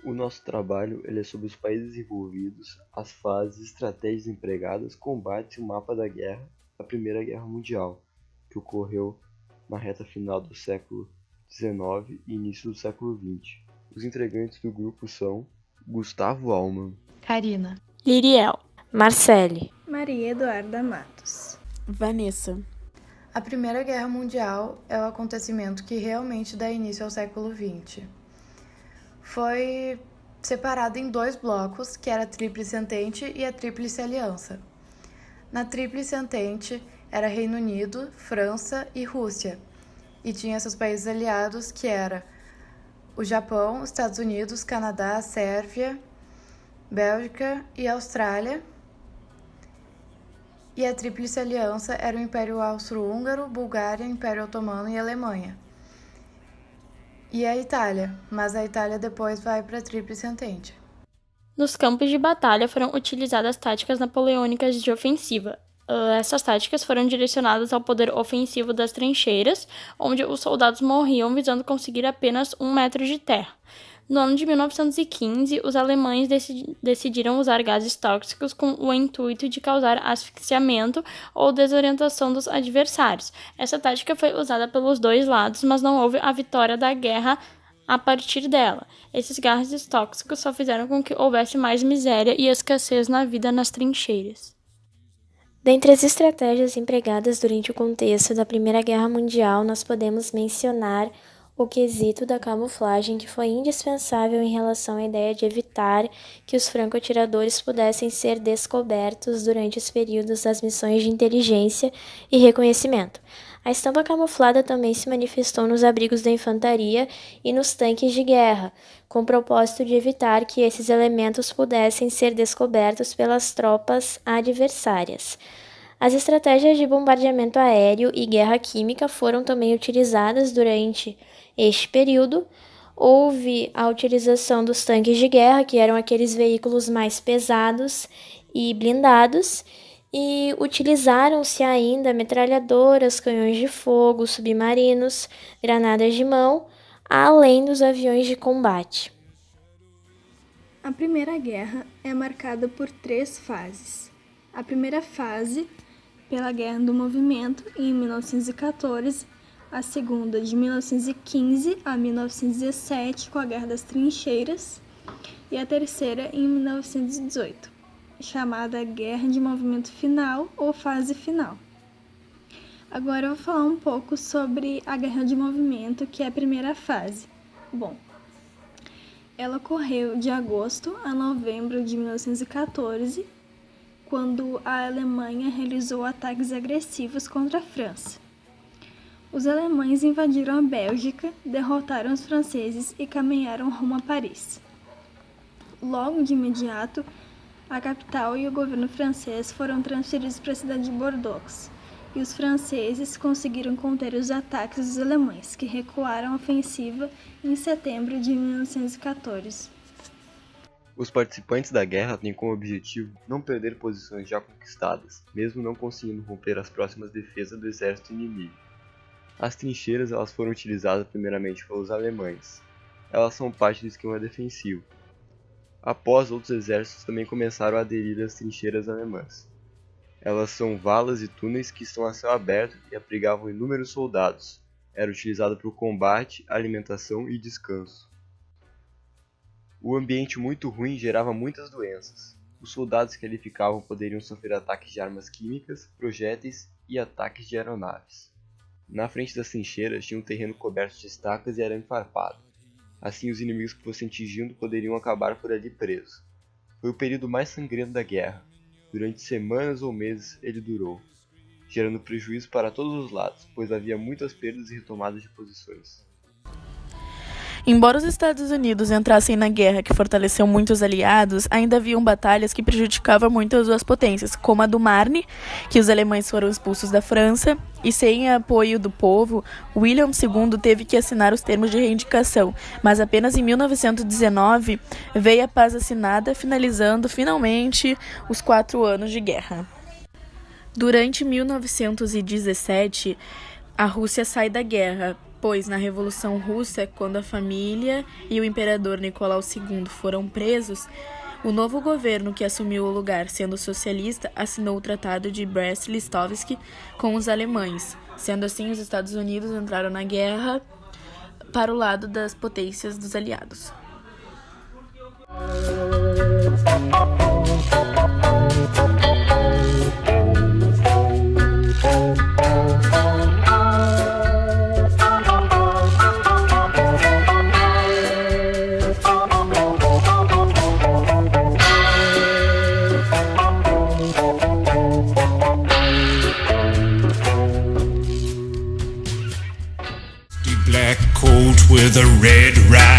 O nosso trabalho ele é sobre os países envolvidos, as fases, estratégias empregadas, combates e o mapa da guerra, a Primeira Guerra Mundial, que ocorreu na reta final do século XIX e início do século XX. Os integrantes do grupo são Gustavo Aumann, Karina, Liriel, Marcele, Maria Eduarda Matos, Vanessa. a Primeira Guerra Mundial é o acontecimento que realmente dá início ao século XX. Foi separado em dois blocos, que era a Tríplice Entente e a Tríplice Aliança. Na Tríplice Entente era Reino Unido, França e Rússia, e tinha seus países aliados, que era o Japão, Estados Unidos, Canadá, Sérvia, Bélgica e Austrália. E a Tríplice Aliança era o Império Austro-Húngaro, Bulgária, Império Otomano e Alemanha. E a Itália, mas a Itália depois vai para a Tríplice Entente. Nos campos de batalha foram utilizadas táticas napoleônicas de ofensiva. Essas táticas foram direcionadas ao poder ofensivo das trincheiras, onde os soldados morriam visando conseguir apenas 1 metro de terra. No ano de 1915, os alemães decidiram usar gases tóxicos com o intuito de causar asfixiamento ou desorientação dos adversários. Essa tática foi usada pelos dois lados, mas não houve a vitória da guerra a partir dela. Esses gases tóxicos só fizeram com que houvesse mais miséria e escassez na vida nas trincheiras. Dentre as estratégias empregadas durante o contexto da Primeira Guerra Mundial, nós podemos mencionar o quesito da camuflagem, que foi indispensável em relação à ideia de evitar que os franco-atiradores pudessem ser descobertos durante os períodos das missões de inteligência e reconhecimento. A estampa camuflada também se manifestou nos abrigos da infantaria e nos tanques de guerra, com o propósito de evitar que esses elementos pudessem ser descobertos pelas tropas adversárias. As estratégias de bombardeamento aéreo e guerra química foram também utilizadas durante este período. Houve a utilização dos tanques de guerra, que eram aqueles veículos mais pesados e blindados, e utilizaram-se ainda metralhadoras, canhões de fogo, submarinos, granadas de mão, além dos aviões de combate. A Primeira Guerra é marcada por 3 fases. A primeira fase, pela Guerra do Movimento, em 1914, a segunda de 1915 a 1917, com a Guerra das Trincheiras, e a terceira em 1918, chamada Guerra de Movimento Final ou Fase Final. Agora eu vou falar um pouco sobre a Guerra de Movimento, que é a primeira fase. Bom, ela ocorreu de agosto a novembro de 1914, quando a Alemanha realizou ataques agressivos contra a França. Os alemães invadiram a Bélgica, derrotaram os franceses e caminharam rumo a Paris. Logo de imediato, a capital e o governo francês foram transferidos para a cidade de Bordeaux, e os franceses conseguiram conter os ataques dos alemães, que recuaram a ofensiva em setembro de 1914. Os participantes da guerra têm como objetivo não perder posições já conquistadas, mesmo não conseguindo romper as próximas defesas do exército inimigo. As trincheiras elas foram utilizadas primeiramente pelos alemães. Elas são parte do esquema defensivo. Após, outros exércitos também começaram a aderir às trincheiras alemãs. Elas são valas e túneis que estão a céu aberto e abrigavam inúmeros soldados. Era utilizado para o combate, alimentação e descanso. O ambiente muito ruim gerava muitas doenças. Os soldados que ali ficavam poderiam sofrer ataques de armas químicas, projéteis e ataques de aeronaves. Na frente das trincheiras tinha um terreno coberto de estacas e arame farpado. Assim, os inimigos que fossem atingindo poderiam acabar por ali presos. Foi o período mais sangrento da guerra. Durante semanas ou meses ele durou, gerando prejuízo para todos os lados, pois havia muitas perdas e retomadas de posições. Embora os Estados Unidos entrassem na guerra que fortaleceu muito os aliados, ainda haviam batalhas que prejudicavam muito as duas potências, como a do Marne, que os alemães foram expulsos da França, e sem apoio do povo, William II teve que assinar os termos de reivindicação, mas apenas em 1919 veio a paz assinada, finalizando finalmente os 4 anos de guerra. Durante 1917, a Rússia sai da guerra, depois, na Revolução Russa, quando a família e o imperador Nicolau II foram presos, o novo governo que assumiu o lugar, sendo socialista, assinou o Tratado de Brest-Litovsk com os alemães. Sendo assim, os Estados Unidos entraram na guerra para o lado das potências dos aliados. Black coat with a red rag.